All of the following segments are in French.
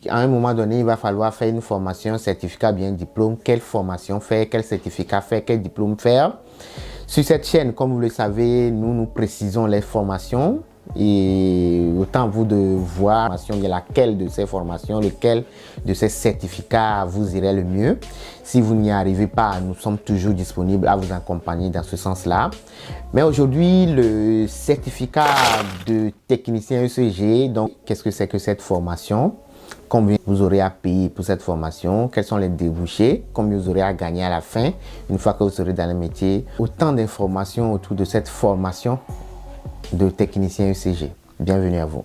à un moment donné, il va falloir faire une formation, un certificat, bien un diplôme. Quelle formation faire, quel certificat faire, quel diplôme faire. Sur cette chaîne, comme vous le savez, nous précisons les formations. Et autant à vous de voir laquelle de ces formations, lequel de ces certificats vous irait le mieux. Si vous n'y arrivez pas, nous sommes toujours disponibles à vous accompagner dans ce sens-là. Mais aujourd'hui, le certificat de technicien ECG, donc qu'est-ce que c'est que cette formation? Combien vous aurez à payer pour cette formation? Quels sont les débouchés? Combien vous aurez à gagner à la fin, une fois que vous serez dans le métier? Autant d'informations autour de cette formation de technicien ECG. Bienvenue à vous.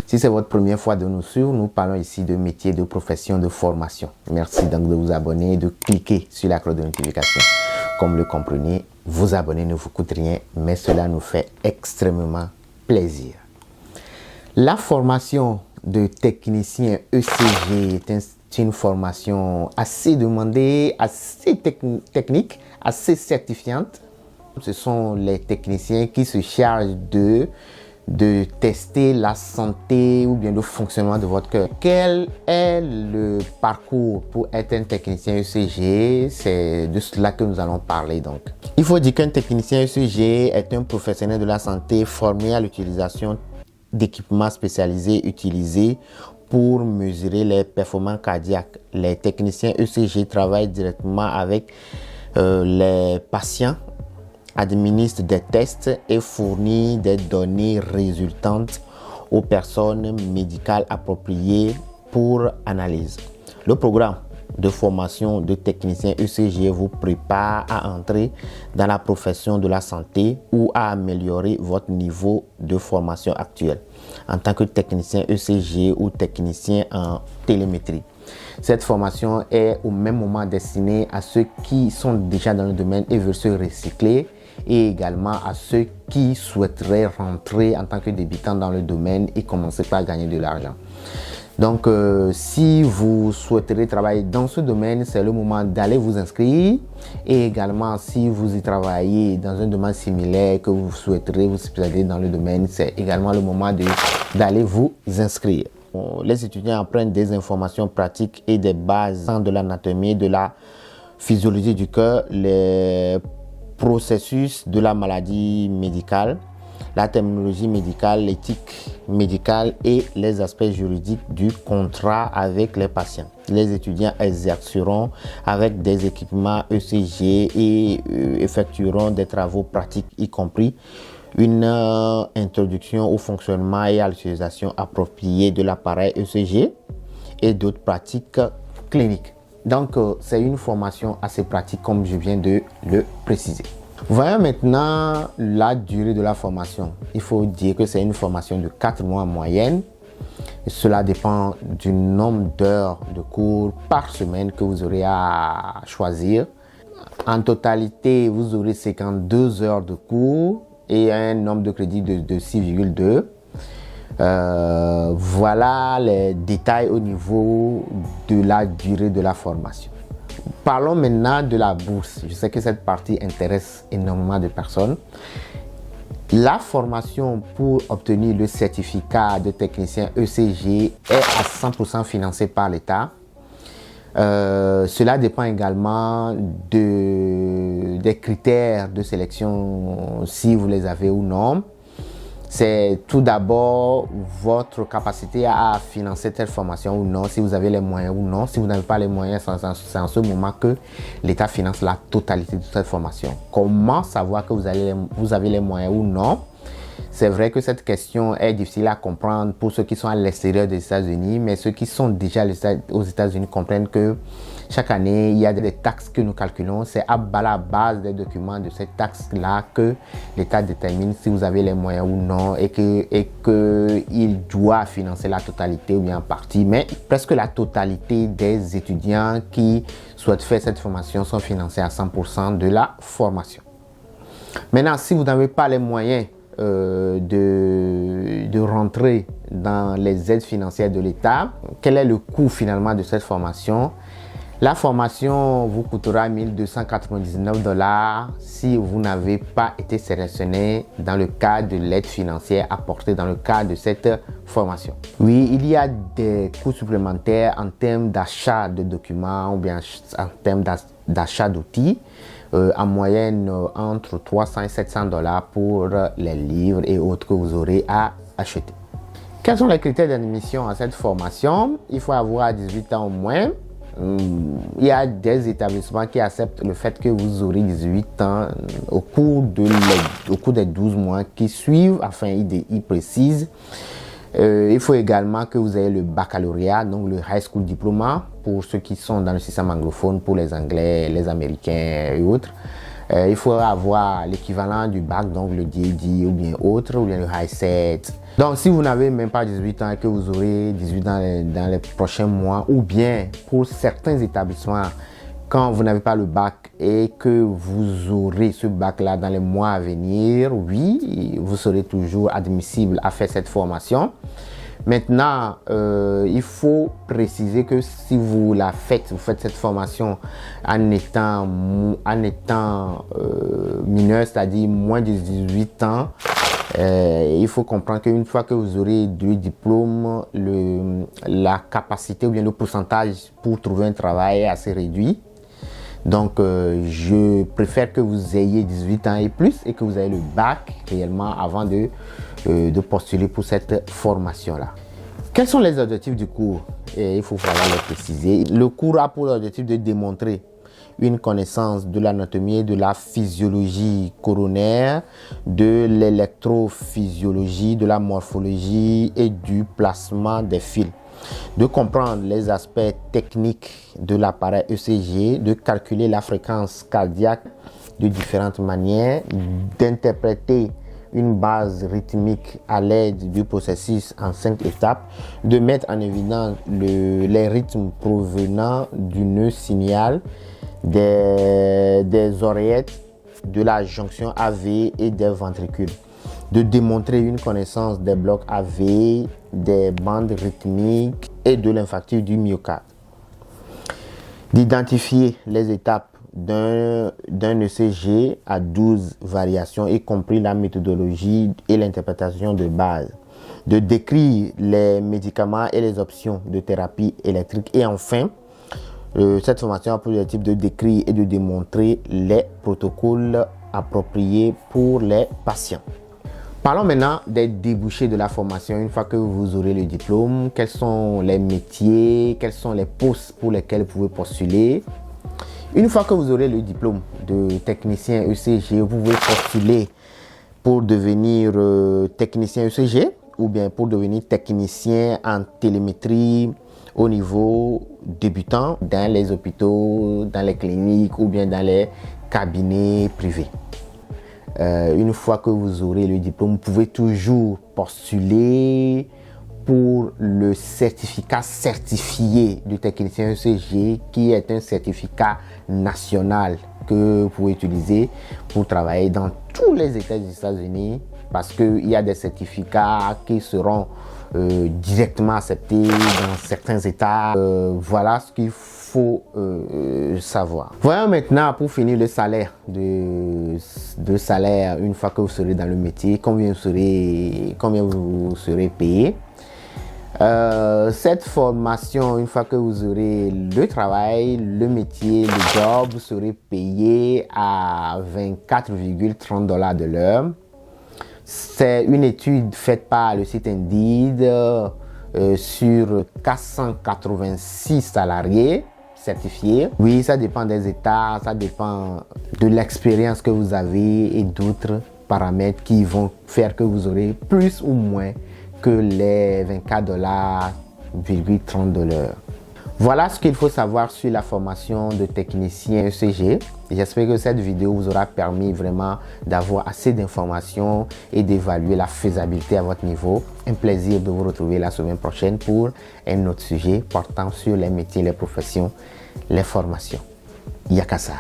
Si c'est votre première fois de nous suivre, nous parlons ici de métier, de profession, de formation. Merci donc de vous abonner et de cliquer sur la cloche de notification. Comme le comprenez, vous abonner ne vous coûte rien, mais cela nous fait extrêmement plaisir. La formation de technicien ECG est une formation assez demandée, assez technique, assez certifiante. Ce sont les techniciens qui se chargent de tester la santé ou bien le fonctionnement de votre cœur. Quel est le parcours pour être un technicien ECG? C'est de cela que nous allons parler donc. Il faut dire qu'un technicien ECG est un professionnel de la santé formé à l'utilisation d'équipements spécialisés utilisés pour mesurer les performances cardiaques. Les techniciens ECG travaillent directement avec les patients, administre des tests et fournit des données résultantes aux personnes médicales appropriées pour analyse. Le programme de formation de technicien ECG vous prépare à entrer dans la profession de la santé ou à améliorer votre niveau de formation actuel en tant que technicien ECG ou technicien en télémétrie. Cette formation est au même moment destinée à ceux qui sont déjà dans le domaine et veulent se recycler, et également à ceux qui souhaiteraient rentrer en tant que débutant dans le domaine et commencer par gagner de l'argent. Donc, si vous souhaiterez travailler dans ce domaine, c'est le moment d'aller vous inscrire. Et également, si vous y travaillez dans un domaine similaire, que vous souhaiterez vous spécialiser dans le domaine, c'est également le moment d'aller vous inscrire. Les étudiants apprennent des informations pratiques et des bases de l'anatomie, de la physiologie du cœur, les processus de la maladie médicale, la terminologie médicale, l'éthique médicale et les aspects juridiques du contrat avec les patients. Les étudiants exerceront avec des équipements ECG et effectueront des travaux pratiques, y compris une introduction au fonctionnement et à l'utilisation appropriée de l'appareil ECG et d'autres pratiques cliniques. Donc, c'est une formation assez pratique comme je viens de le préciser. Voyons maintenant la durée de la formation. Il faut dire que c'est une formation de 4 mois en moyenne. Cela dépend du nombre d'heures de cours par semaine que vous aurez à choisir. En totalité, vous aurez 52 heures de cours et un nombre de crédits de 6,2. Voilà les détails au niveau de la durée de la formation. Parlons maintenant de la bourse. Je sais que cette partie intéresse énormément de personnes. La formation pour obtenir le certificat de technicien ECG est à 100% financée par l'État. Cela dépend également des critères de sélection, si vous les avez ou non. C'est tout d'abord votre capacité à financer cette formation ou non, si vous avez les moyens ou non. Si vous n'avez pas les moyens, c'est en ce moment que l'État finance la totalité de cette formation. Comment savoir que vous avez les moyens ou non? C'est vrai que cette question est difficile à comprendre pour ceux qui sont à l'extérieur des États-Unis, mais ceux qui sont déjà aux États-Unis comprennent que chaque année, il y a des taxes que nous calculons. C'est à la base des documents de cette taxe-là que l'État détermine si vous avez les moyens ou non et qu'il doit financer la totalité ou bien en partie. Mais presque la totalité des étudiants qui souhaitent faire cette formation sont financés à 100% de la formation. Maintenant, si vous n'avez pas les moyens de rentrer dans les aides financières de l'État. Quel est le coût finalement de cette formation? La formation vous coûtera 1 299 $ si vous n'avez pas été sélectionné dans le cadre de l'aide financière apportée dans le cadre de cette formation. Oui, il y a des coûts supplémentaires en termes d'achat de documents ou bien en termes d'achat d'outils. En moyenne entre 300 et 700 $ pour les livres et autres que vous aurez à acheter. Quels sont les critères d'admission à cette formation? Il faut avoir 18 ans au moins. Il y a des établissements qui acceptent le fait que vous aurez 18 ans au cours des 12 mois qui suivent, enfin ils précisent. Il faut également que vous ayez le baccalauréat, donc le High School Diploma pour ceux qui sont dans le système anglophone, pour les Anglais, les Américains et autres. Il faut avoir l'équivalent du bac, donc le DD ou bien autre, ou bien le High Set. Donc si vous n'avez même pas 18 ans et que vous aurez 18 ans dans les prochains mois, ou bien pour certains établissements, quand vous n'avez pas le bac et que vous aurez ce bac-là dans les mois à venir, oui, vous serez toujours admissible à faire cette formation. Maintenant, il faut préciser que si vous faites cette formation en étant mineur, c'est-à-dire moins de 18 ans, il faut comprendre qu'une fois que vous aurez le diplôme, la capacité ou bien le pourcentage pour trouver un travail est assez réduit. Donc, je préfère que vous ayez 18 ans et plus et que vous ayez le bac réellement avant de postuler pour cette formation-là. Quels sont les objectifs du cours? Et il faut falloir les préciser. Le cours a pour objectif de démontrer une connaissance de l'anatomie et de la physiologie coronaire, de l'électrophysiologie, de la morphologie et du placement des fils, de comprendre les aspects techniques de l'appareil ECG, de calculer la fréquence cardiaque de différentes manières, d'interpréter une base rythmique à l'aide du processus en 5 étapes, de mettre en évidence les rythmes provenant du nœud signal, des oreillettes, de la jonction AV et des ventricules, de démontrer une connaissance des blocs AV, des bandes rythmiques et de l'infarctus du myocarde, d'identifier les étapes d'un ECG à 12 variations, y compris la méthodologie et l'interprétation de base, de décrire les médicaments et les options de thérapie électrique et enfin, cette formation a pour objectif de décrire et de démontrer les protocoles appropriés pour les patients. Parlons maintenant des débouchés de la formation. Une fois que vous aurez le diplôme, quels sont les métiers, quels sont les postes pour lesquels vous pouvez postuler. Une fois que vous aurez le diplôme de technicien ECG, vous pouvez postuler pour devenir technicien ECG ou bien pour devenir technicien en télémétrie au niveau débutant dans les hôpitaux, dans les cliniques ou bien dans les cabinets privés. Une fois que vous aurez le diplôme, vous pouvez toujours postuler pour le certificat certifié du technicien ECG qui est un certificat national que vous pouvez utiliser pour travailler dans tous les États des États-Unis parce qu'il y a des certificats qui seront directement acceptés dans certains États. Voilà ce qu'il faut savoir. Voyons maintenant pour finir le salaire de salaire une fois que vous serez dans le métier, combien vous serez payé. Cette formation, une fois que vous aurez le travail, le métier, le job, vous serez payé à 24,30 $ de l'heure. C'est une étude faite par le site Indeed sur 486 salariés certifiés. Oui, ça dépend des États, ça dépend de l'expérience que vous avez et d'autres paramètres qui vont faire que vous aurez plus ou moins que les 24,30 $ de l'heure. Voilà ce qu'il faut savoir sur la formation de technicien ECG. J'espère que cette vidéo vous aura permis vraiment d'avoir assez d'informations et d'évaluer la faisabilité à votre niveau. Un plaisir de vous retrouver la semaine prochaine pour un autre sujet portant sur les métiers, les professions, les formations. Yakasa.